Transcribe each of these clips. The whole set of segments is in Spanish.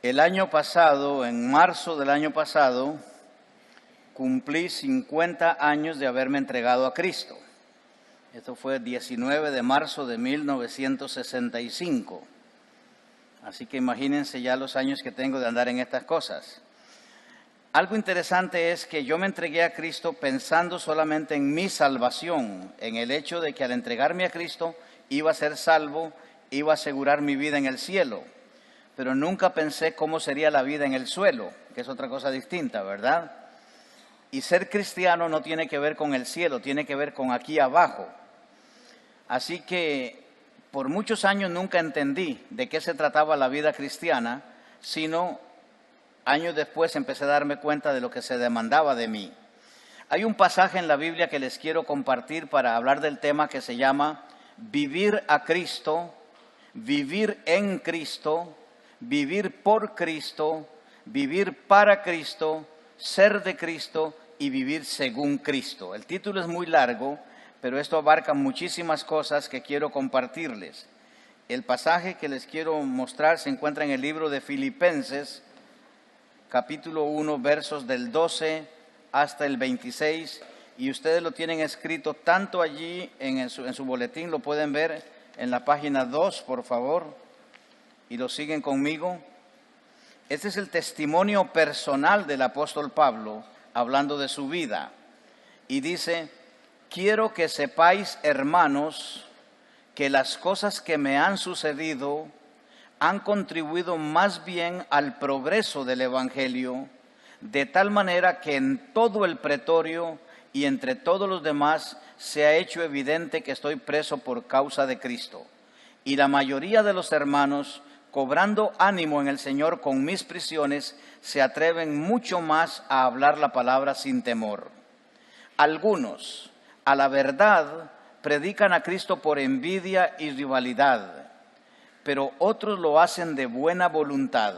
El año pasado, en marzo del año pasado, cumplí 50 años de haberme entregado a Cristo. Esto fue el 19 de marzo de 1965. Así que imagínense ya los años que tengo de andar en estas cosas. Algo interesante es que yo me entregué a Cristo pensando solamente en mi salvación, en el hecho de que al entregarme a Cristo iba a ser salvo, iba a asegurar mi vida en el cielo. Pero nunca pensé cómo sería la vida en el suelo, que es otra cosa distinta, ¿verdad? Y ser cristiano no tiene que ver con el cielo, tiene que ver con aquí abajo. Así que por muchos años nunca entendí de qué se trataba la vida cristiana, sino años después empecé a darme cuenta de lo que se demandaba de mí. Hay un pasaje en la Biblia que les quiero compartir para hablar del tema que se llama vivir a Cristo, vivir en Cristo, vivir por Cristo, vivir para Cristo, ser de Cristo y vivir según Cristo. El título es muy largo, pero esto abarca muchísimas cosas que quiero compartirles. El pasaje que les quiero mostrar se encuentra en el libro de Filipenses, capítulo 1, versos del 12 hasta el 26, y ustedes lo tienen escrito tanto allí en su boletín, lo pueden ver en la página 2, por favor, y lo siguen conmigo. Este es el testimonio personal del apóstol Pablo, hablando de su vida, y dice: quiero que sepáis, hermanos, que las cosas que me han sucedido han contribuido más bien al progreso del Evangelio, de tal manera que en todo el pretorio y entre todos los demás se ha hecho evidente que estoy preso por causa de Cristo. Y la mayoría de los hermanos, cobrando ánimo en el Señor con mis prisiones, se atreven mucho más a hablar la palabra sin temor. Algunos, a la verdad, predican a Cristo por envidia y rivalidad, pero otros lo hacen de buena voluntad.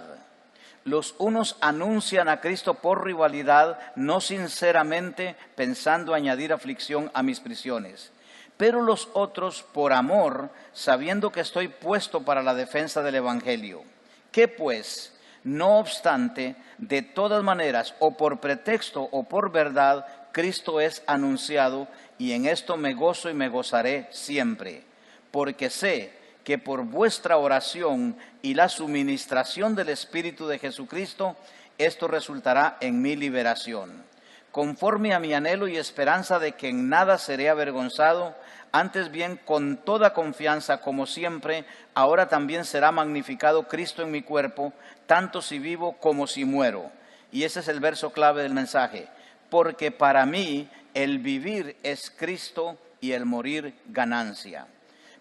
Los unos anuncian a Cristo por rivalidad, no sinceramente, pensando añadir aflicción a mis prisiones. Pero los otros por amor, sabiendo que estoy puesto para la defensa del Evangelio. ¿Qué pues? No obstante, de todas maneras, o por pretexto o por verdad, Cristo es anunciado, y en esto me gozo y me gozaré siempre, porque sé que por vuestra oración y la suministración del Espíritu de Jesucristo, esto resultará en mi liberación, conforme a mi anhelo y esperanza de que en nada seré avergonzado, antes bien con toda confianza, como siempre, ahora también será magnificado Cristo en mi cuerpo, tanto si vivo como si muero. Y ese es el verso clave del mensaje: porque para mí el vivir es Cristo y el morir ganancia.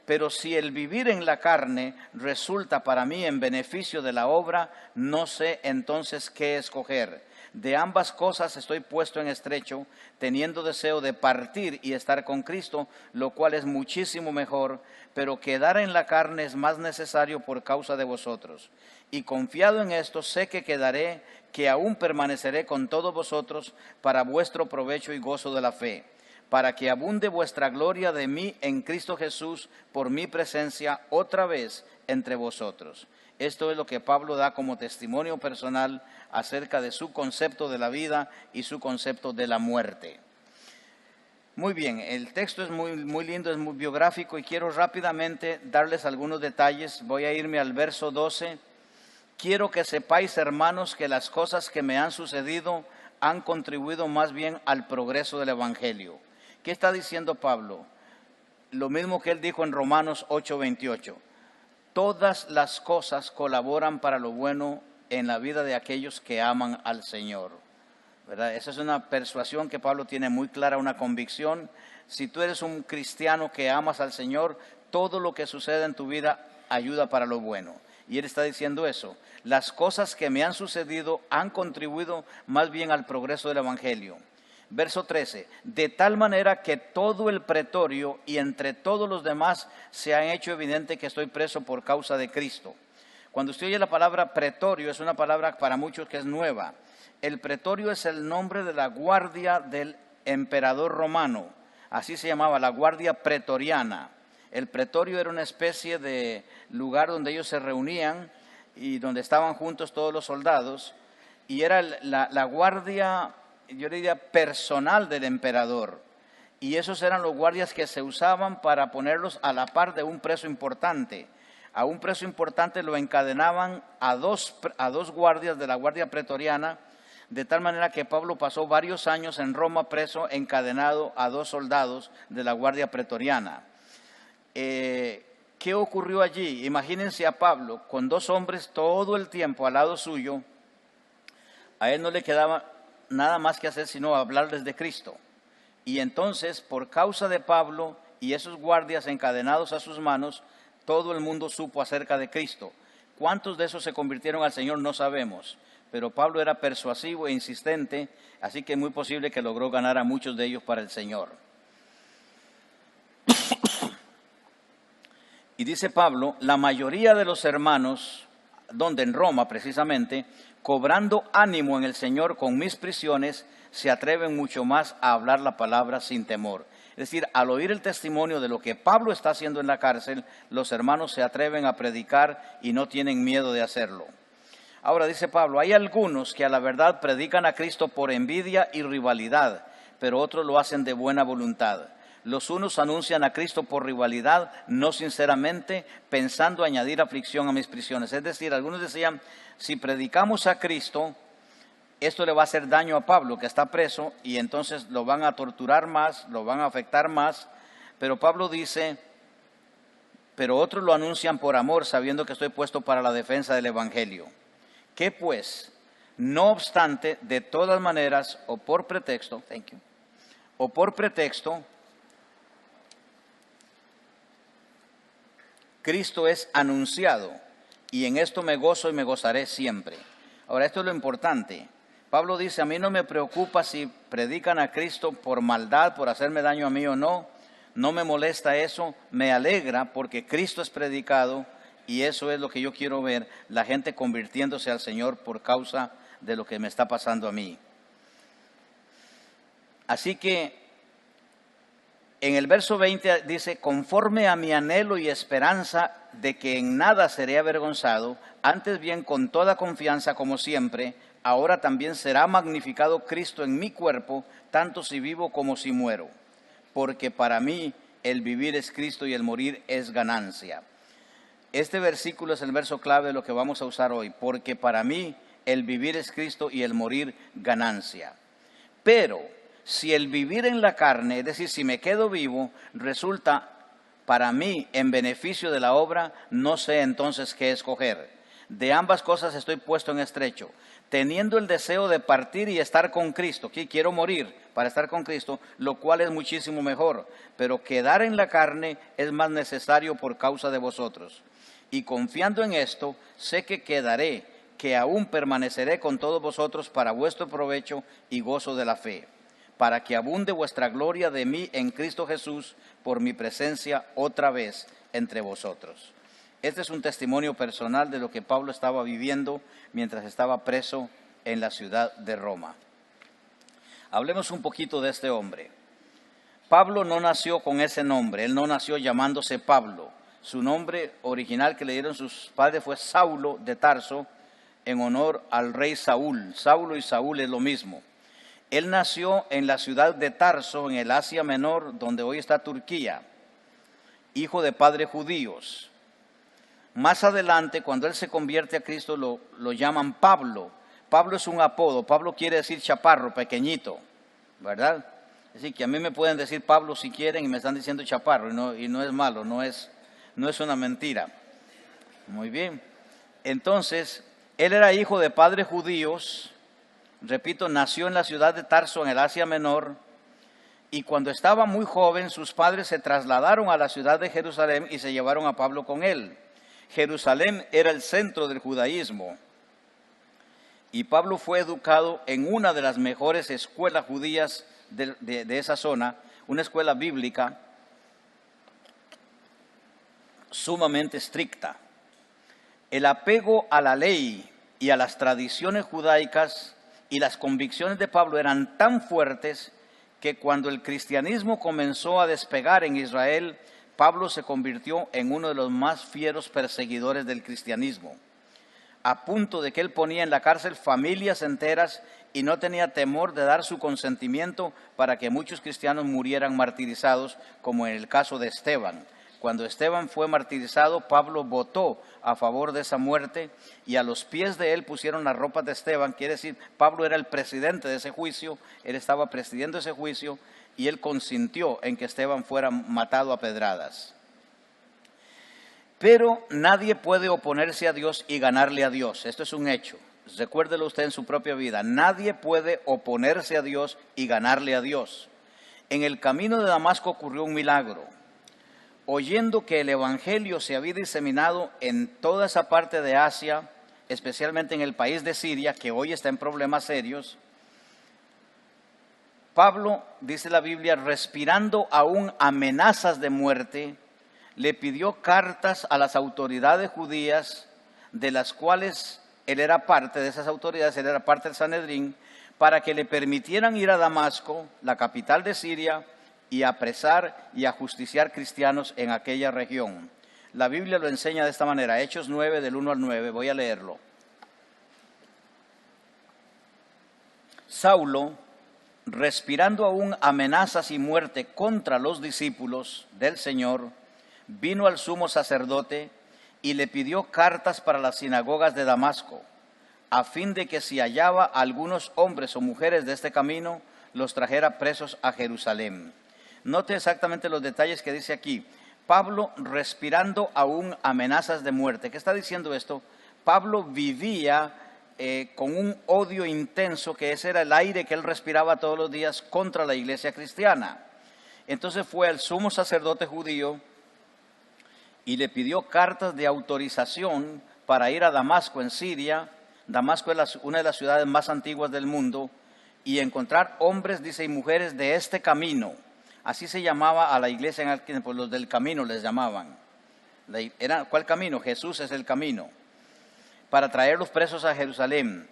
Pero si el vivir en la carne resulta para mí en beneficio de la obra, no sé entonces qué escoger. De ambas cosas estoy puesto en estrecho, teniendo deseo de partir y estar con Cristo, lo cual es muchísimo mejor, pero quedar en la carne es más necesario por causa de vosotros. Y confiado en esto, sé que quedaré, que aún permaneceré con todos vosotros para vuestro provecho y gozo de la fe, para que abunde vuestra gloria de mí en Cristo Jesús por mi presencia otra vez entre vosotros. Esto es lo que Pablo da como testimonio personal acerca de su concepto de la vida y su concepto de la muerte. Muy bien, el texto es muy lindo, es muy biográfico, y quiero rápidamente darles algunos detalles. Voy a irme al verso 12. Quiero que sepáis, hermanos, que las cosas que me han sucedido han contribuido más bien al progreso del Evangelio. ¿Qué está diciendo Pablo? Lo mismo que él dijo en Romanos 8:28. Todas las cosas colaboran para lo bueno en la vida de aquellos que aman al Señor, ¿verdad? Esa es una persuasión que Pablo tiene muy clara, una convicción. Si tú eres un cristiano que amas al Señor, todo lo que sucede en tu vida ayuda para lo bueno. Y él está diciendo eso. Las cosas que me han sucedido han contribuido más bien al progreso del Evangelio. Verso 13, de tal manera que todo el pretorio y entre todos los demás se han hecho evidente que estoy preso por causa de Cristo. Cuando usted oye la palabra pretorio, es una palabra para muchos que es nueva. El pretorio es el nombre de la guardia del emperador romano. Así se llamaba, la guardia pretoriana. El pretorio era una especie de lugar donde ellos se reunían y donde estaban juntos todos los soldados, y era la guardia, yo diría, personal del emperador. Y esos eran los guardias que se usaban para ponerlos a la par de un preso importante. A un preso importante lo encadenaban a dos guardias de la guardia pretoriana, de tal manera que Pablo pasó varios años en Roma preso, encadenado a 2 soldados de la guardia pretoriana. ¿Qué ocurrió allí? Imagínense a Pablo con 2 hombres todo el tiempo al lado suyo. A él no le quedaba nada más que hacer sino hablarles de Cristo. Y entonces, por causa de Pablo y esos guardias encadenados a sus manos, todo el mundo supo acerca de Cristo. ¿Cuántos de esos se convirtieron al Señor? No sabemos. Pero Pablo era persuasivo e insistente, así que es muy posible que logró ganar a muchos de ellos para el Señor. Y dice Pablo, la mayoría de los hermanos, donde en Roma precisamente, cobrando ánimo en el Señor con mis prisiones, se atreven mucho más a hablar la palabra sin temor. Es decir, al oír el testimonio de lo que Pablo está haciendo en la cárcel, los hermanos se atreven a predicar y no tienen miedo de hacerlo. Ahora dice Pablo, hay algunos que a la verdad predican a Cristo por envidia y rivalidad, pero otros lo hacen de buena voluntad. Los unos anuncian a Cristo por rivalidad, no sinceramente, pensando añadir aflicción a mis prisiones. Es decir, algunos decían, si predicamos a Cristo, esto le va a hacer daño a Pablo, que está preso, y entonces lo van a torturar más, lo van a afectar más. Pero Pablo dice, pero otros lo anuncian por amor, sabiendo que estoy puesto para la defensa del Evangelio. ¿Qué pues? No obstante, de todas maneras, o por pretexto, Cristo es anunciado, y en esto me gozo y me gozaré siempre. Ahora, esto es lo importante. Pablo dice, a mí no me preocupa si predican a Cristo por maldad, por hacerme daño a mí o no. No me molesta eso, me alegra porque Cristo es predicado. Y eso es lo que yo quiero ver, la gente convirtiéndose al Señor por causa de lo que me está pasando a mí. Así que en el verso 20 dice, conforme a mi anhelo y esperanza de que en nada seré avergonzado, antes bien con toda confianza como siempre, ahora también será magnificado Cristo en mi cuerpo, tanto si vivo como si muero. Porque para mí el vivir es Cristo y el morir es ganancia. Este versículo es el verso clave de lo que vamos a usar hoy, porque para mí el vivir es Cristo y el morir ganancia. Pero si el vivir en la carne, es decir, si me quedo vivo, resulta para mí en beneficio de la obra, no sé entonces qué escoger. De ambas cosas estoy puesto en estrecho, teniendo el deseo de partir y estar con Cristo. Quiero morir para estar con Cristo, lo cual es muchísimo mejor, pero quedar en la carne es más necesario por causa de vosotros. Y confiando en esto, sé que quedaré, que aún permaneceré con todos vosotros para vuestro provecho y gozo de la fe, para que abunde vuestra gloria de mí en Cristo Jesús por mi presencia otra vez entre vosotros. Este es un testimonio personal de lo que Pablo estaba viviendo mientras estaba preso en la ciudad de Roma. Hablemos un poquito de este hombre. Pablo no nació con ese nombre, él no nació llamándose Pablo. Su nombre original que le dieron sus padres fue Saulo de Tarso, en honor al rey Saúl. Saulo y Saúl es lo mismo. Él nació en la ciudad de Tarso, en el Asia Menor, donde hoy está Turquía, hijo de padres judíos. Más adelante, cuando él se convierte a Cristo, lo llaman Pablo. Pablo es un apodo. Pablo quiere decir chaparro, pequeñito, ¿verdad? Es decir, que a mí me pueden decir Pablo si quieren y me están diciendo chaparro, y no es malo, no es una mentira. Muy bien. Entonces, él era hijo de padres judíos. Repito, nació en la ciudad de Tarso, en el Asia Menor, y cuando estaba muy joven, sus padres se trasladaron a la ciudad de Jerusalén y se llevaron a Pablo con él. Jerusalén era el centro del judaísmo, y Pablo fue educado en una de las mejores escuelas judías de esa zona, una escuela bíblica sumamente estricta. El apego a la ley y a las tradiciones judaicas y las convicciones de Pablo eran tan fuertes que cuando el cristianismo comenzó a despegar en Israel, Pablo se convirtió en uno de los más fieros perseguidores del cristianismo. a punto de que él ponía en la cárcel familias enteras y no tenía temor de dar su consentimiento para que muchos cristianos murieran martirizados, como en el caso de Esteban. Cuando Esteban fue martirizado, Pablo votó a favor de esa muerte y a los pies de él pusieron las ropas de Esteban. Quiere decir, Pablo era el presidente de ese juicio, él estaba presidiendo ese juicio y él consintió en que Esteban fuera matado a pedradas. Pero nadie puede oponerse a Dios y ganarle a Dios. Esto es un hecho. Recuérdelo usted en su propia vida. Nadie puede oponerse a Dios y ganarle a Dios. En el camino de Damasco ocurrió un milagro. Oyendo que el evangelio se había diseminado en toda esa parte de Asia, especialmente en el país de Siria, que hoy está en problemas serios, Pablo, dice la Biblia, respirando aún amenazas de muerte, le pidió cartas a las autoridades judías, de las cuales él era parte de esas autoridades, él era parte del Sanedrín, para que le permitieran ir a Damasco, la capital de Siria, y apresar y ajusticiar cristianos en aquella región. La Biblia lo enseña de esta manera, Hechos 9, del 1 al 9, voy a leerlo. Saulo, respirando aún amenazas y muerte contra los discípulos del Señor, vino al sumo sacerdote y le pidió cartas para las sinagogas de Damasco, a fin de que si hallaba algunos hombres o mujeres de este camino, los trajera presos a Jerusalén. Note exactamente los detalles que dice aquí. Pablo respirando aún amenazas de muerte. ¿Qué está diciendo esto? Pablo vivía con un odio intenso, que ese era el aire que él respiraba todos los días contra la iglesia cristiana. Entonces fue al sumo sacerdote judío y le pidió cartas de autorización para ir a Damasco en Siria. Damasco es una de las ciudades más antiguas del mundo, y encontrar hombres, dice, y mujeres de este camino. Así se llamaba a la iglesia en aquel tiempo, los del camino les llamaban. ¿Cuál camino? Jesús es el camino. Para traer los presos a Jerusalén.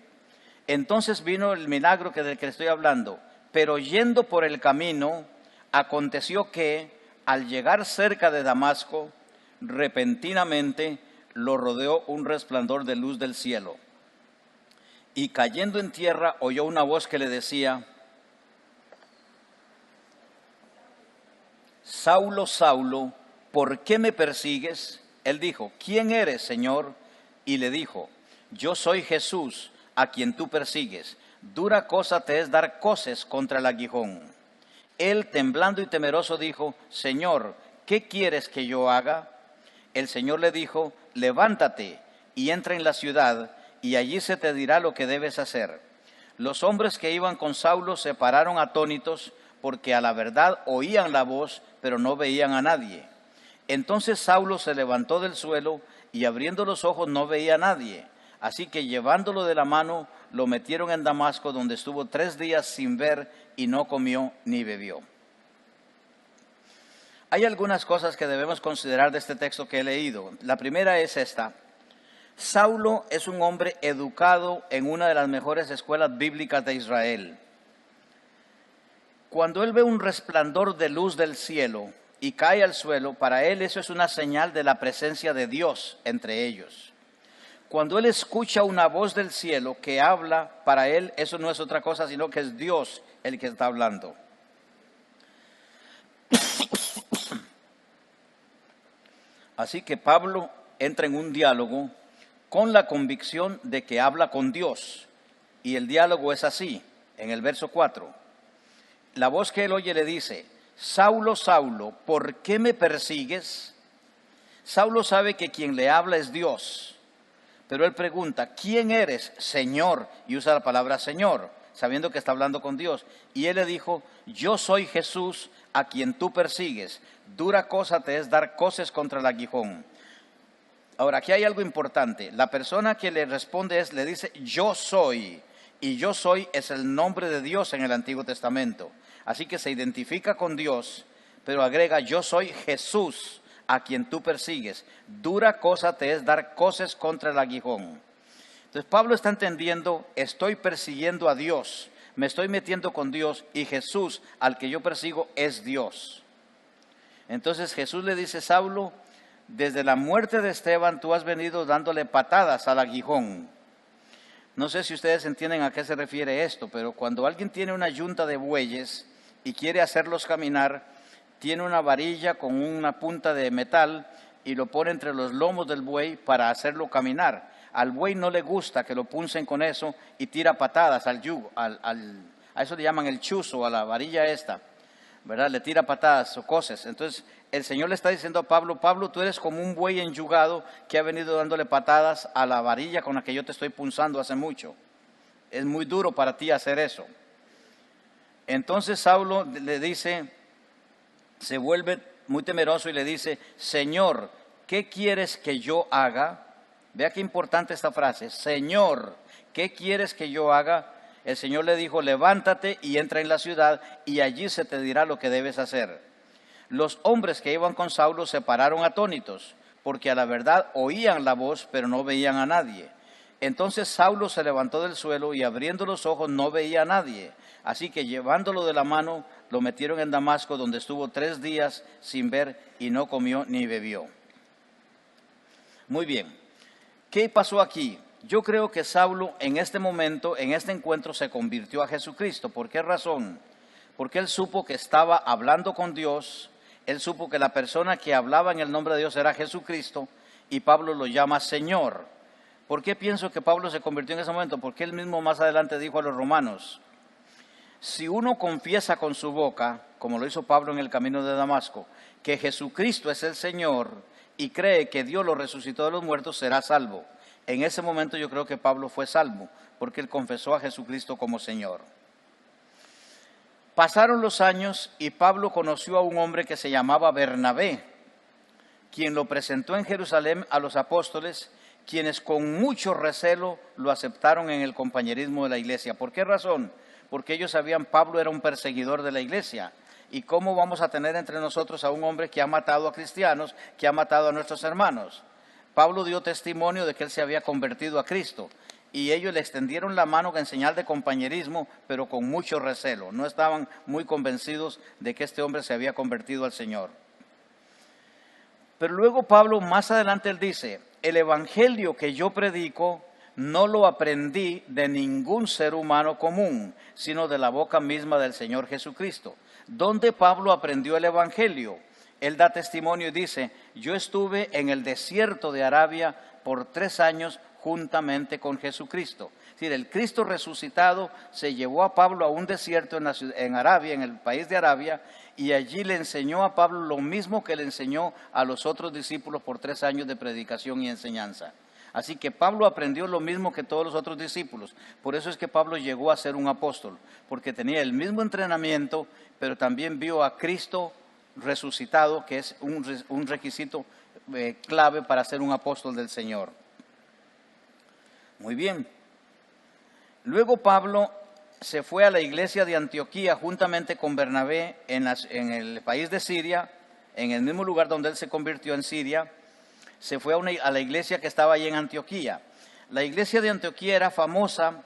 Entonces vino el milagro del que le estoy hablando. Pero yendo por el camino, aconteció que al llegar cerca de Damasco, repentinamente lo rodeó un resplandor de luz del cielo. Y cayendo en tierra oyó una voz que le decía: Saulo, Saulo, ¿por qué me persigues? Él dijo: ¿quién eres, Señor? Y le dijo: yo soy Jesús, a quien tú persigues. Dura cosa te es dar coces contra el aguijón. Él, temblando y temeroso, dijo: Señor, ¿qué quieres que yo haga? El Señor le dijo: levántate y entra en la ciudad, y allí se te dirá lo que debes hacer. Los hombres que iban con Saulo se pararon atónitos, porque a la verdad oían la voz, pero no veían a nadie. Entonces Saulo se levantó del suelo, y abriendo los ojos no veía a nadie. Así que llevándolo de la mano, lo metieron en Damasco, donde estuvo 3 días sin ver, y no comió ni bebió. Hay algunas cosas que debemos considerar de este texto que he leído. La primera es esta: Saulo es un hombre educado en una de las mejores escuelas bíblicas de Israel. Cuando él ve un resplandor de luz del cielo y cae al suelo, para él eso es una señal de la presencia de Dios entre ellos. Cuando él escucha una voz del cielo que habla, para él eso no es otra cosa sino que es Dios el que está hablando. Así que Pablo entra en un diálogo con la convicción de que habla con Dios. Y el diálogo es así, en el verso 4. La voz que él oye le dice: Saulo, Saulo, ¿por qué me persigues? Saulo sabe que quien le habla es Dios, pero él pregunta: ¿quién eres, Señor? Y usa la palabra Señor, sabiendo que está hablando con Dios. Y él le dijo: yo soy Jesús, a quien tú persigues. Dura cosa te es dar coces contra el aguijón. Ahora, aquí hay algo importante. La persona que le responde le dice: yo soy. Y yo soy es el nombre de Dios en el Antiguo Testamento. Así que se identifica con Dios, pero agrega: yo soy Jesús, a quien tú persigues. Dura cosa te es dar coces contra el aguijón. Entonces Pablo está entendiendo: estoy persiguiendo a Dios, me estoy metiendo con Dios, y Jesús al que yo persigo es Dios. Entonces Jesús le dice: Saulo, desde la muerte de Esteban tú has venido dándole patadas al aguijón. No sé si ustedes entienden a qué se refiere esto, pero cuando alguien tiene una yunta de bueyes y quiere hacerlos caminar, tiene una varilla con una punta de metal y lo pone entre los lomos del buey para hacerlo caminar. Al buey no le gusta que lo puncen con eso y tira patadas al yugo, a eso le llaman el chuzo, a la varilla esta, ¿verdad? Le tira patadas o cosas. Entonces el Señor le está diciendo a Pablo, Pablo, tú eres como un buey enyugado que ha venido dándole patadas a la varilla con la que yo te estoy punzando hace mucho. Es muy duro para ti hacer eso. Entonces Saulo le dice, se vuelve muy temeroso y le dice, Señor, ¿qué quieres que yo haga? Vea qué importante esta frase, Señor, ¿qué quieres que yo haga? El Señor le dijo, levántate y entra en la ciudad y allí se te dirá lo que debes hacer. Los hombres que iban con Saulo se pararon atónitos, porque a la verdad oían la voz, pero no veían a nadie. Entonces Saulo se levantó del suelo y abriendo los ojos no veía a nadie. Así que llevándolo de la mano, lo metieron en Damasco, donde estuvo 3 días sin ver y no comió ni bebió. Muy bien, ¿qué pasó aquí? Yo creo que Saulo en este momento, en este encuentro, se convirtió a Jesucristo. ¿Por qué razón? Porque él supo que estaba hablando con Dios, él supo que la persona que hablaba en el nombre de Dios era Jesucristo y Pablo lo llama Señor. ¿Por qué pienso que Pablo se convirtió en ese momento? Porque él mismo más adelante dijo a los romanos, si uno confiesa con su boca, como lo hizo Pablo en el camino de Damasco, que Jesucristo es el Señor y cree que Dios lo resucitó de los muertos, será salvo. En ese momento yo creo que Pablo fue salvo, porque él confesó a Jesucristo como Señor. Pasaron los años y Pablo conoció a un hombre que se llamaba Bernabé, quien lo presentó en Jerusalén a los apóstoles, quienes con mucho recelo lo aceptaron en el compañerismo de la iglesia. ¿Por qué razón? Porque ellos sabían Pablo era un perseguidor de la iglesia. ¿Y cómo vamos a tener entre nosotros a un hombre que ha matado a cristianos, que ha matado a nuestros hermanos? Pablo dio testimonio de que él se había convertido a Cristo y ellos le extendieron la mano en señal de compañerismo, pero con mucho recelo. No estaban muy convencidos de que este hombre se había convertido al Señor. Pero luego Pablo, más adelante él dice, el evangelio que yo predico no lo aprendí de ningún ser humano común, sino de la boca misma del Señor Jesucristo. ¿Dónde Pablo aprendió el evangelio? Él da testimonio y dice, yo estuve en el desierto de Arabia por 3 años juntamente con Jesucristo. Es decir, el Cristo resucitado se llevó a Pablo a un desierto en Arabia, en el país de Arabia, y allí le enseñó a Pablo lo mismo que le enseñó a los otros discípulos por 3 años de predicación y enseñanza. Así que Pablo aprendió lo mismo que todos los otros discípulos. Por eso es que Pablo llegó a ser un apóstol, porque tenía el mismo entrenamiento, pero también vio a Cristo resucitado, que es un requisito clave para ser un apóstol del Señor. Muy bien. Luego Pablo se fue a la iglesia de Antioquía juntamente con Bernabé en el país de Siria, en el mismo lugar donde él se convirtió en Siria. Se fue a la iglesia que estaba allí en Antioquía. La iglesia de Antioquía era famosa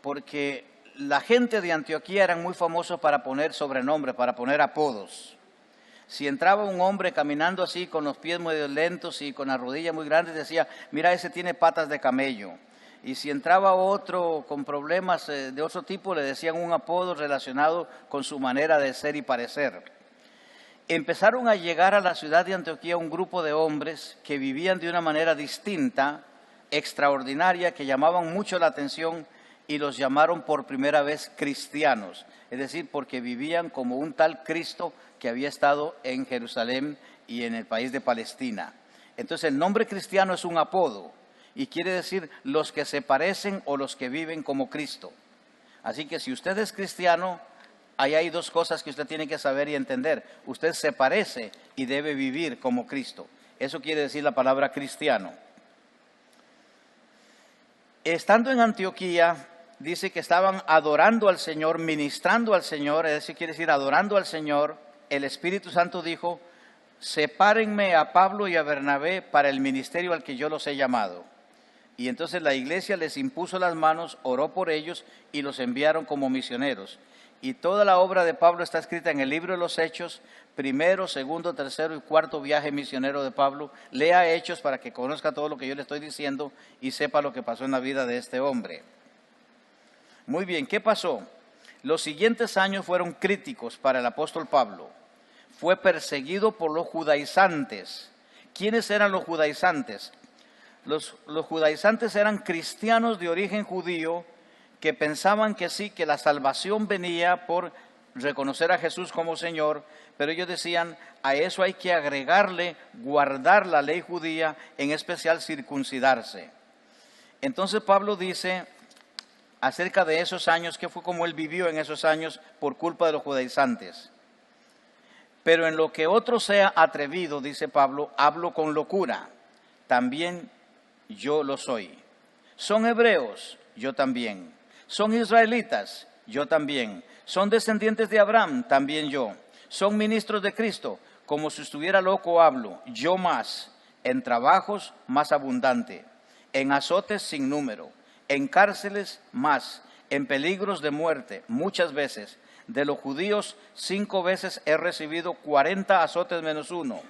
porque la gente de Antioquía eran muy famosos para poner sobrenombres, para poner apodos. Si entraba un hombre caminando así con los pies muy lentos y con las rodillas muy grandes, decía, mira, ese tiene patas de camello. Y si entraba otro con problemas de otro tipo, le decían un apodo relacionado con su manera de ser y parecer. Empezaron a llegar a la ciudad de Antioquía un grupo de hombres que vivían de una manera distinta, extraordinaria, que llamaban mucho la atención y los llamaron por primera vez cristianos. Es decir, porque vivían como un tal Cristo que había estado en Jerusalén y en el país de Palestina. Entonces el nombre cristiano es un apodo y quiere decir los que se parecen o los que viven como Cristo. Así que si usted es cristiano, ahí hay 2 cosas que usted tiene que saber y entender. Usted se parece y debe vivir como Cristo. Eso quiere decir la palabra cristiano. Estando en Antioquía, dice que estaban adorando al Señor, ministrando al Señor, eso quiere decir adorando al Señor. El Espíritu Santo dijo, sepárenme a Pablo y a Bernabé para el ministerio al que yo los he llamado. Y entonces la iglesia les impuso las manos, oró por ellos y los enviaron como misioneros. Y toda la obra de Pablo está escrita en el libro de los Hechos, primero, segundo, tercero y cuarto viaje misionero de Pablo. Lea Hechos para que conozca todo lo que yo le estoy diciendo y sepa lo que pasó en la vida de este hombre. Muy bien, ¿qué pasó? Los siguientes años fueron críticos para el apóstol Pablo. Fue perseguido por los judaizantes. ¿Quiénes eran los judaizantes? Los judaizantes eran cristianos de origen judío que pensaban que sí, que la salvación venía por reconocer a Jesús como Señor, pero ellos decían, a eso hay que agregarle, guardar la ley judía, en especial circuncidarse. Entonces Pablo dice acerca de esos años, que fue como él vivió en esos años por culpa de los judaizantes. Pero en lo que otro sea atrevido, dice Pablo, hablo con locura, también yo lo soy. Son hebreos, yo también. Son israelitas, yo también. Son descendientes de Abraham, también yo. Son ministros de Cristo, como si estuviera loco hablo, yo más. En trabajos más abundante, en azotes sin número, en cárceles más, en peligros de muerte muchas veces. De los judíos 5 veces he recibido 40 azotes menos 1.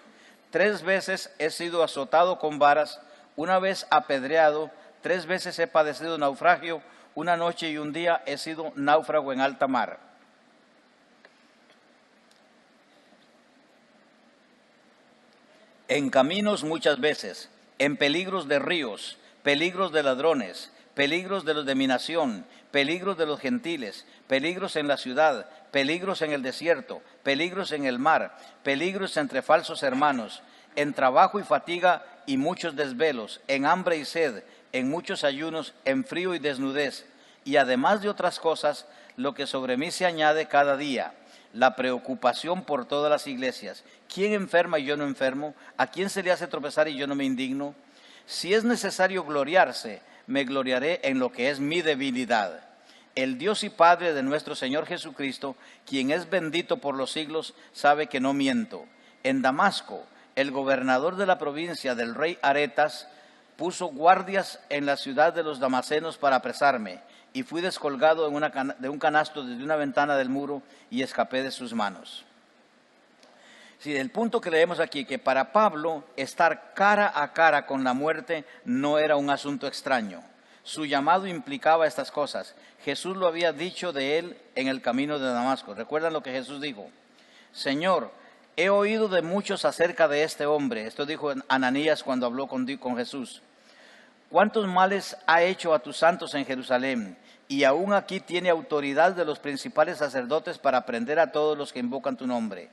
3 veces he sido azotado con varas, 1 vez apedreado, 3 veces he padecido naufragio, 1 noche y 1 día he sido náufrago en alta mar. En caminos muchas veces, en peligros de ríos, peligros de ladrones, peligros de los de mi nación, peligros de los gentiles, peligros en la ciudad, peligros en el desierto, peligros en el mar, peligros entre falsos hermanos, en trabajo y fatiga y muchos desvelos, en hambre y sed, en muchos ayunos, en frío y desnudez, y además de otras cosas, lo que sobre mí se añade cada día, la preocupación por todas las iglesias. ¿Quién enferma y yo no enfermo? ¿A quién se le hace tropezar y yo no me indigno? Si es necesario gloriarse, me gloriaré en lo que es mi debilidad. El Dios y Padre de nuestro Señor Jesucristo, quien es bendito por los siglos, sabe que no miento. En Damasco, el gobernador de la provincia del rey Aretas puso guardias en la ciudad de los damasenos para apresarme, y fui descolgado de un canasto desde una ventana del muro y escapé de sus manos. Sí, el punto que leemos aquí, que para Pablo estar cara a cara con la muerte no era un asunto extraño. Su llamado implicaba estas cosas. Jesús lo había dicho de él en el camino de Damasco. ¿Recuerdan lo que Jesús dijo? Señor, he oído de muchos acerca de este hombre. Esto dijo Ananías cuando habló con Jesús. ¿Cuántos males ha hecho a tus santos en Jerusalén? Y aún aquí tiene autoridad de los principales sacerdotes para prender a todos los que invocan tu nombre.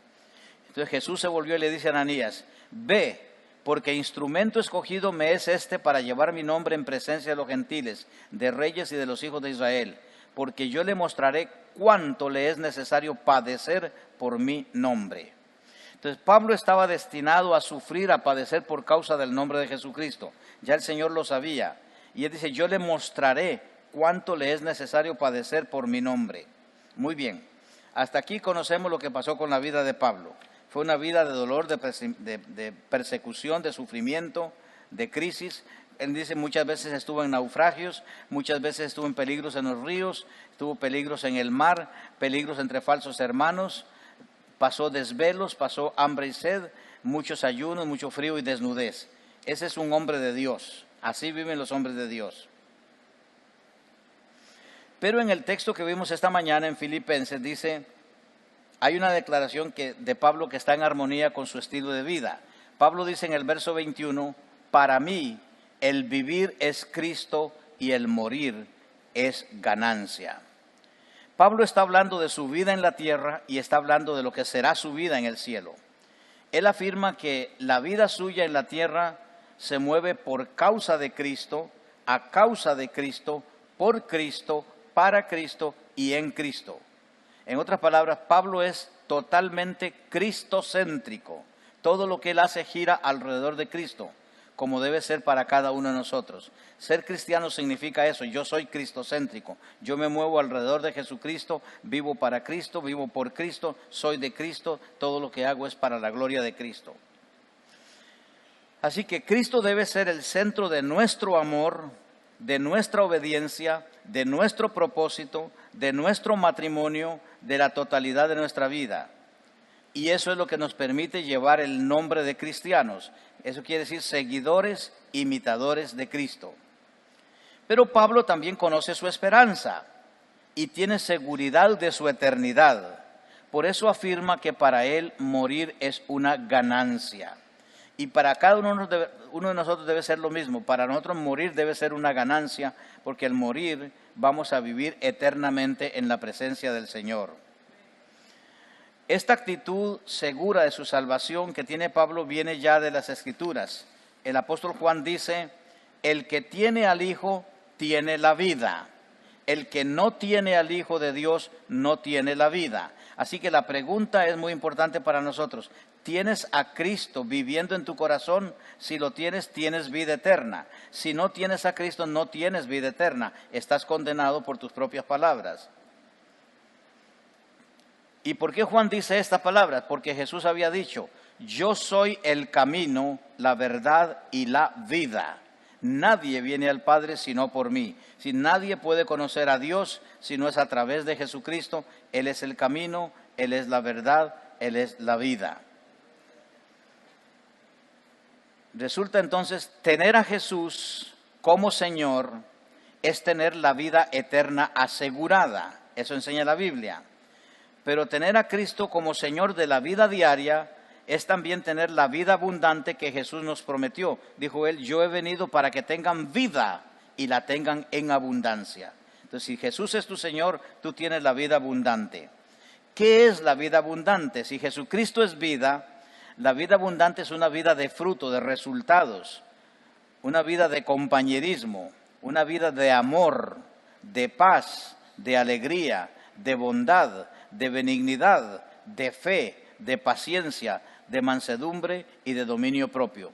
Entonces Jesús se volvió y le dice a Ananías, ve, porque instrumento escogido me es este para llevar mi nombre en presencia de los gentiles, de reyes y de los hijos de Israel, porque yo le mostraré cuánto le es necesario padecer por mi nombre. Entonces Pablo estaba destinado a sufrir, a padecer por causa del nombre de Jesucristo. Ya el Señor lo sabía. Y él dice, yo le mostraré cuánto le es necesario padecer por mi nombre. Muy bien, hasta aquí conocemos lo que pasó con la vida de Pablo. Fue una vida de dolor, de persecución, de sufrimiento, de crisis. Él dice muchas veces estuvo en naufragios, muchas veces estuvo en peligros en los ríos, estuvo peligros en el mar, peligros entre falsos hermanos, pasó desvelos, pasó hambre y sed, muchos ayunos, mucho frío y desnudez. Ese es un hombre de Dios, así viven los hombres de Dios. Pero en el texto que vimos esta mañana en Filipenses dice, hay una declaración de Pablo que está en armonía con su estilo de vida. Pablo dice en el verso 21, para mí el vivir es Cristo y el morir es ganancia. Pablo está hablando de su vida en la tierra y está hablando de lo que será su vida en el cielo. Él afirma que la vida suya en la tierra se mueve por causa de Cristo, a causa de Cristo, por Cristo, para Cristo y en Cristo. En otras palabras, Pablo es totalmente cristocéntrico. Todo lo que él hace gira alrededor de Cristo, como debe ser para cada uno de nosotros. Ser cristiano significa eso, yo soy cristocéntrico. Yo me muevo alrededor de Jesucristo, vivo para Cristo, vivo por Cristo, soy de Cristo, todo lo que hago es para la gloria de Cristo. Así que Cristo debe ser el centro de nuestro amor, de nuestra obediencia, de nuestro propósito, de nuestro matrimonio, de la totalidad de nuestra vida. Y eso es lo que nos permite llevar el nombre de cristianos. Eso quiere decir seguidores, imitadores de Cristo. Pero Pablo también conoce su esperanza y tiene seguridad de su eternidad. Por eso afirma que para él morir es una ganancia. Y para cada uno de nosotros debe ser lo mismo. Para nosotros morir debe ser una ganancia, porque al morir vamos a vivir eternamente en la presencia del Señor. Esta actitud segura de su salvación que tiene Pablo viene ya de las Escrituras. El apóstol Juan dice, el que tiene al Hijo tiene la vida. El que no tiene al Hijo de Dios no tiene la vida. Así que la pregunta es muy importante para nosotros. ¿Tienes a Cristo viviendo en tu corazón? Si lo tienes, tienes vida eterna. Si no tienes a Cristo, no tienes vida eterna. Estás condenado por tus propias palabras. ¿Y por qué Juan dice esta palabra? Porque Jesús había dicho, yo soy el camino, la verdad y la vida. Nadie viene al Padre sino por mí. Si nadie puede conocer a Dios si no es a través de Jesucristo, Él es el camino, Él es la verdad, Él es la vida. Resulta entonces, tener a Jesús como Señor es tener la vida eterna asegurada. Eso enseña la Biblia. Pero tener a Cristo como Señor de la vida diaria es también tener la vida abundante que Jesús nos prometió. Dijo Él, yo he venido para que tengan vida y la tengan en abundancia. Entonces, si Jesús es tu Señor, tú tienes la vida abundante. ¿Qué es la vida abundante? Si Jesucristo es vida, la vida abundante es una vida de fruto, de resultados, una vida de compañerismo, una vida de amor, de paz, de alegría, de bondad, de benignidad, de fe, de paciencia, de mansedumbre y de dominio propio.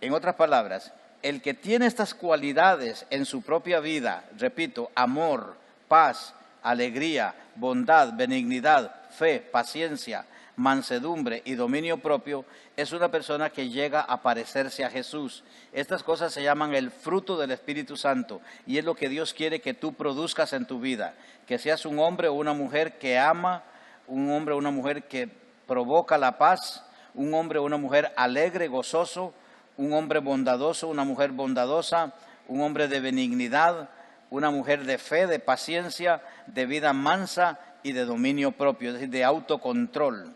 En otras palabras, el que tiene estas cualidades en su propia vida, repito, amor, paz, alegría, bondad, benignidad, fe, paciencia, mansedumbre y dominio propio, es una persona que llega a parecerse a Jesús. Estas cosas se llaman el fruto del Espíritu Santo y es lo que Dios quiere que tú produzcas en tu vida. Que seas un hombre o una mujer que ama, un hombre o una mujer que provoca la paz, un hombre o una mujer alegre, gozoso, un hombre bondadoso, una mujer bondadosa, un hombre de benignidad, una mujer de fe, de paciencia, de vida mansa y de dominio propio, es decir, de autocontrol.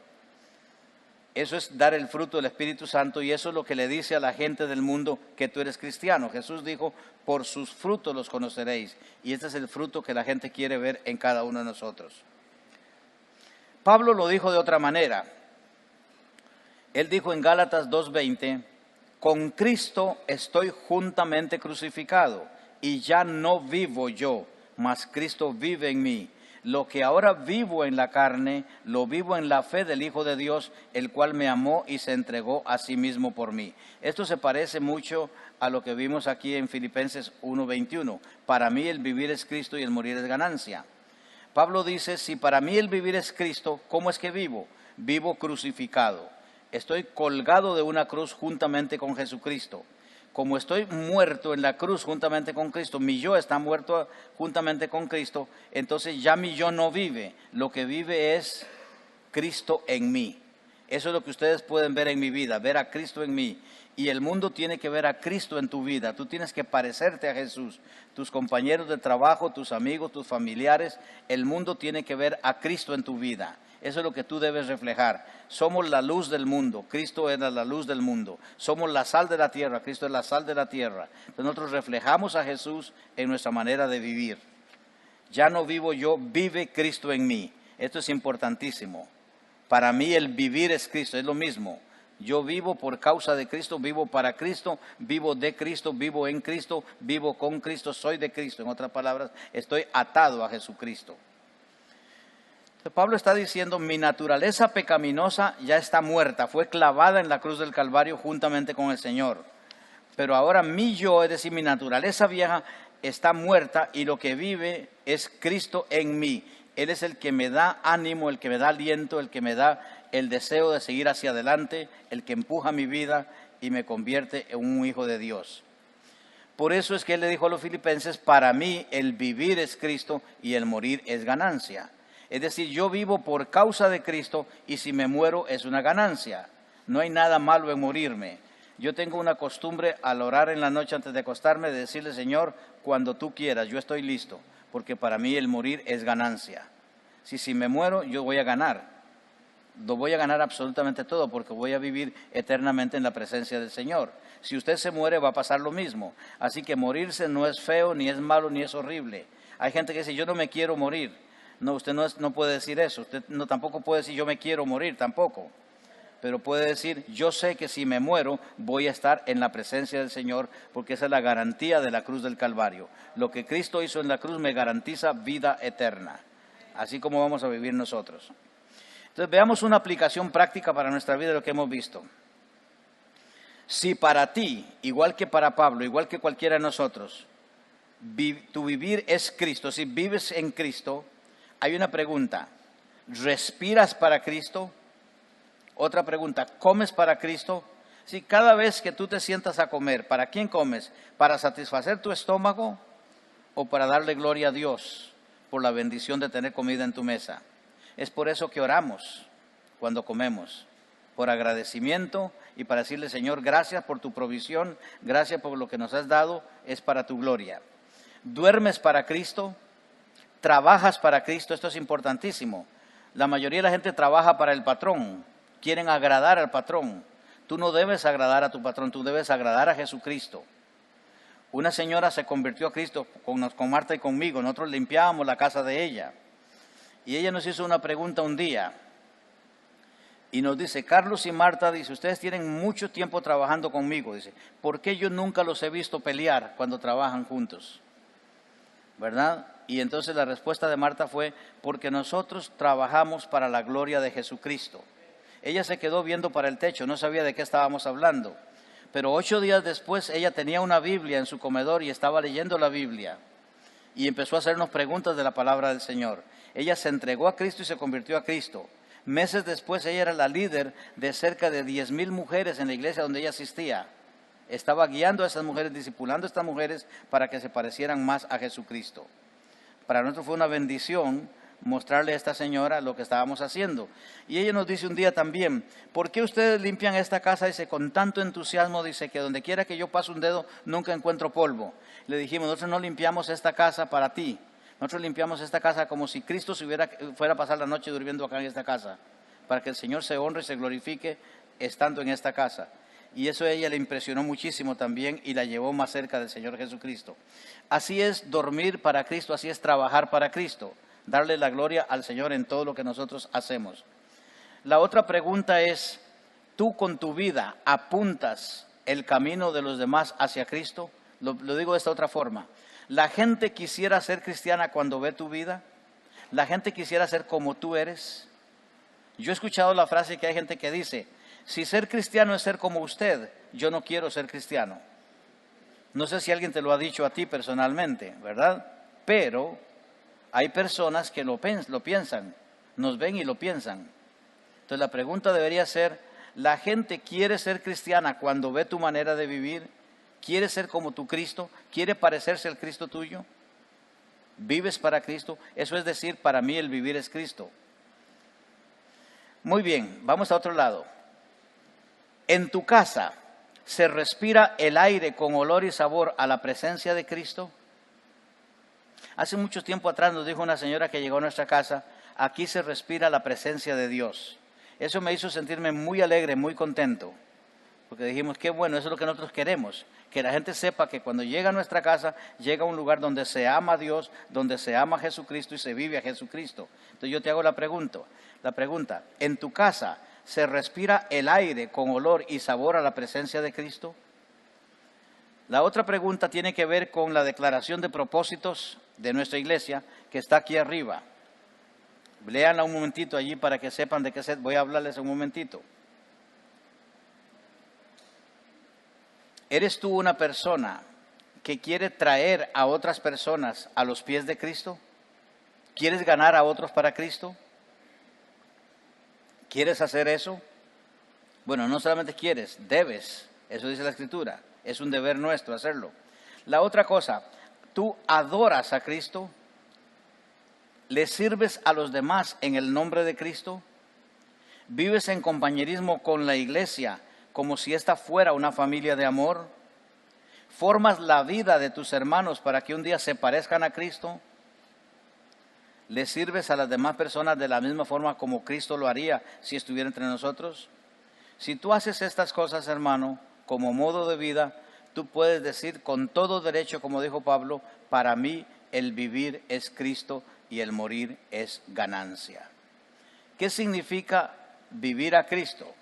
Eso es dar el fruto del Espíritu Santo y eso es lo que le dice a la gente del mundo que tú eres cristiano. Jesús dijo, por sus frutos los conoceréis. Y este es el fruto que la gente quiere ver en cada uno de nosotros. Pablo lo dijo de otra manera. Él dijo en Gálatas 2:20, con Cristo estoy juntamente crucificado y ya no vivo yo, mas Cristo vive en mí. Lo que ahora vivo en la carne, lo vivo en la fe del Hijo de Dios, el cual me amó y se entregó a sí mismo por mí. Esto se parece mucho a lo que vimos aquí en Filipenses 1:21. Para mí el vivir es Cristo y el morir es ganancia. Pablo dice, si para mí el vivir es Cristo, ¿cómo es que vivo? Vivo crucificado. Estoy colgado de una cruz juntamente con Jesucristo. Como estoy muerto en la cruz juntamente con Cristo, mi yo está muerto juntamente con Cristo, entonces ya mi yo no vive, lo que vive es Cristo en mí. Eso es lo que ustedes pueden ver en mi vida, ver a Cristo en mí. Y el mundo tiene que ver a Cristo en tu vida, tú tienes que parecerte a Jesús. Tus compañeros de trabajo, tus amigos, tus familiares, el mundo tiene que ver a Cristo en tu vida. Eso es lo que tú debes reflejar. Somos la luz del mundo, Cristo era la luz del mundo. Somos la sal de la tierra, Cristo es la sal de la tierra. Entonces nosotros reflejamos a Jesús en nuestra manera de vivir. Ya no vivo yo, vive Cristo en mí. Esto es importantísimo. Para mí el vivir es Cristo, es lo mismo. Yo vivo por causa de Cristo, vivo para Cristo, vivo de Cristo, vivo en Cristo, vivo con Cristo, soy de Cristo. En otras palabras, estoy atado a Jesucristo. Pablo está diciendo, mi naturaleza pecaminosa ya está muerta, fue clavada en la cruz del Calvario juntamente con el Señor. Pero ahora mi yo, es decir, mi naturaleza vieja, está muerta y lo que vive es Cristo en mí. Él es el que me da ánimo, el que me da aliento, el que me da el deseo de seguir hacia adelante, el que empuja mi vida y me convierte en un hijo de Dios. Por eso es que él le dijo a los filipenses, para mí el vivir es Cristo y el morir es ganancia. Es decir, yo vivo por causa de Cristo y si me muero es una ganancia. No hay nada malo en morirme. Yo tengo una costumbre al orar en la noche antes de acostarme de decirle, Señor, cuando tú quieras, yo estoy listo, porque para mí el morir es ganancia. Si me muero, yo voy a ganar. Lo voy a ganar absolutamente todo porque voy a vivir eternamente en la presencia del Señor. Si usted se muere va a pasar lo mismo. Así que morirse no es feo, ni es malo, ni es horrible. Hay gente que dice, yo no me quiero morir. No, usted no puede decir eso. Usted tampoco puede decir, yo me quiero morir, tampoco. Pero puede decir, yo sé que si me muero voy a estar en la presencia del Señor porque esa es la garantía de la cruz del Calvario. Lo que Cristo hizo en la cruz me garantiza vida eterna. Así como vamos a vivir nosotros. Entonces veamos una aplicación práctica para nuestra vida de lo que hemos visto. Si para ti, igual que para Pablo, igual que cualquiera de nosotros, tu vivir es Cristo, si vives en Cristo, hay una pregunta, ¿respiras para Cristo? Otra pregunta, ¿comes para Cristo? Si cada vez que tú te sientas a comer, ¿para quién comes? ¿Para satisfacer tu estómago o para darle gloria a Dios por la bendición de tener comida en tu mesa? Es por eso que oramos cuando comemos, por agradecimiento y para decirle, Señor, gracias por tu provisión, gracias por lo que nos has dado, es para tu gloria. ¿Duermes para Cristo? ¿Trabajas para Cristo? Esto es importantísimo. La mayoría de la gente trabaja para el patrón, quieren agradar al patrón. Tú no debes agradar a tu patrón, tú debes agradar a Jesucristo. Una señora se convirtió a Cristo con Marta y conmigo, nosotros limpiábamos la casa de ella. Y ella nos hizo una pregunta un día y nos dice, Carlos y Marta, dice, ustedes tienen mucho tiempo trabajando conmigo, dice, ¿por qué yo nunca los he visto pelear cuando trabajan juntos? ¿Verdad? Y entonces la respuesta de Marta fue, porque nosotros trabajamos para la gloria de Jesucristo. Ella se quedó viendo para el techo, no sabía de qué estábamos hablando, pero 8 días después ella tenía una Biblia en su comedor y estaba leyendo la Biblia y empezó a hacernos preguntas de la palabra del Señor. Ella se entregó a Cristo y se convirtió a Cristo. Meses después ella era la líder de cerca de 10,000 mujeres en la iglesia donde ella asistía. Estaba guiando a esas mujeres, discipulando a estas mujeres para que se parecieran más a Jesucristo. Para nosotros fue una bendición mostrarle a esta señora lo que estábamos haciendo. Y ella nos dice un día también, ¿por qué ustedes limpian esta casa? Dice, con tanto entusiasmo, dice, que donde quiera que yo pase un dedo, nunca encuentro polvo. Le dijimos, nosotros no limpiamos esta casa para ti. Nosotros limpiamos esta casa como si Cristo fuera a pasar la noche durmiendo acá en esta casa, para que el Señor se honre y se glorifique estando en esta casa. Y eso a ella le impresionó muchísimo también y la llevó más cerca del Señor Jesucristo. Así es dormir para Cristo, así es trabajar para Cristo, darle la gloria al Señor en todo lo que nosotros hacemos. La otra pregunta es, ¿tú con tu vida apuntas el camino de los demás hacia Cristo? Lo digo de esta otra forma. ¿La gente quisiera ser cristiana cuando ve tu vida? ¿La gente quisiera ser como tú eres? Yo he escuchado la frase que hay gente que dice, si ser cristiano es ser como usted, yo no quiero ser cristiano. No sé si alguien te lo ha dicho a ti personalmente, ¿verdad? Pero hay personas que lo piensan, nos ven y lo piensan. Entonces la pregunta debería ser, ¿la gente quiere ser cristiana cuando ve tu manera de vivir? ¿Quiere ser como tu Cristo? ¿Quiere parecerse al Cristo tuyo? ¿Vives para Cristo? Eso es decir, para mí el vivir es Cristo. Muy bien, vamos a otro lado. En tu casa, ¿se respira el aire con olor y sabor a la presencia de Cristo? Hace mucho tiempo atrás nos dijo una señora que llegó a nuestra casa, aquí se respira la presencia de Dios. Eso me hizo sentirme muy alegre, muy contento. Porque dijimos, qué bueno, eso es lo que nosotros queremos, que la gente sepa que cuando llega a nuestra casa, llega a un lugar donde se ama a Dios, donde se ama a Jesucristo y se vive a Jesucristo. Entonces yo te hago la pregunta, ¿en tu casa se respira el aire con olor y sabor a la presencia de Cristo? La otra pregunta tiene que ver con la declaración de propósitos de nuestra iglesia, que está aquí arriba. Léanla un momentito allí para que sepan de qué voy a hablarles un momentito. ¿Eres tú una persona que quiere traer a otras personas a los pies de Cristo? ¿Quieres ganar a otros para Cristo? ¿Quieres hacer eso? Bueno, no solamente quieres, debes. Eso dice la Escritura. Es un deber nuestro hacerlo. La otra cosa, tú adoras a Cristo, le sirves a los demás en el nombre de Cristo, vives en compañerismo con la iglesia como si esta fuera una familia de amor, formas la vida de tus hermanos para que un día se parezcan a Cristo, le sirves a las demás personas de la misma forma como Cristo lo haría si estuviera entre nosotros. Si tú haces estas cosas, hermano, como modo de vida, tú puedes decir con todo derecho, como dijo Pablo, para mí el vivir es Cristo y el morir es ganancia. ¿Qué significa vivir a Cristo?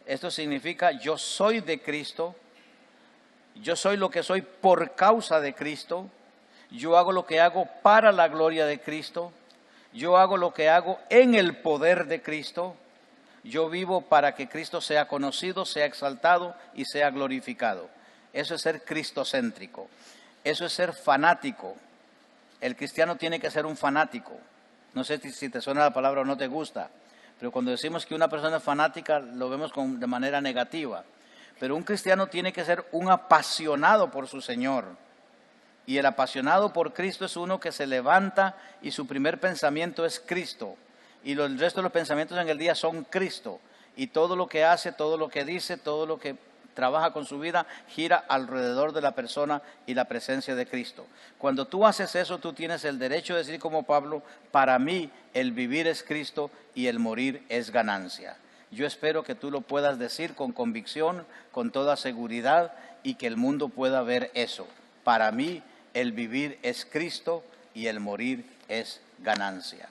Esto significa yo soy de Cristo, yo soy lo que soy por causa de Cristo, yo hago lo que hago para la gloria de Cristo, yo hago lo que hago en el poder de Cristo, yo vivo para que Cristo sea conocido, sea exaltado y sea glorificado. Eso es ser cristocéntrico, eso es ser fanático. El cristiano tiene que ser un fanático. No sé si te suena la palabra o no te gusta, pero cuando decimos que una persona es fanática lo vemos de manera negativa. Pero un cristiano tiene que ser un apasionado por su Señor. Y el apasionado por Cristo es uno que se levanta y su primer pensamiento es Cristo. Y el resto de los pensamientos en el día son Cristo. Y todo lo que hace, todo lo que dice, todo lo que trabaja con su vida, gira alrededor de la persona y la presencia de Cristo. Cuando tú haces eso, tú tienes el derecho de decir como Pablo, para mí el vivir es Cristo y el morir es ganancia. Yo espero que tú lo puedas decir con convicción, con toda seguridad y que el mundo pueda ver eso. Para mí el vivir es Cristo y el morir es ganancia.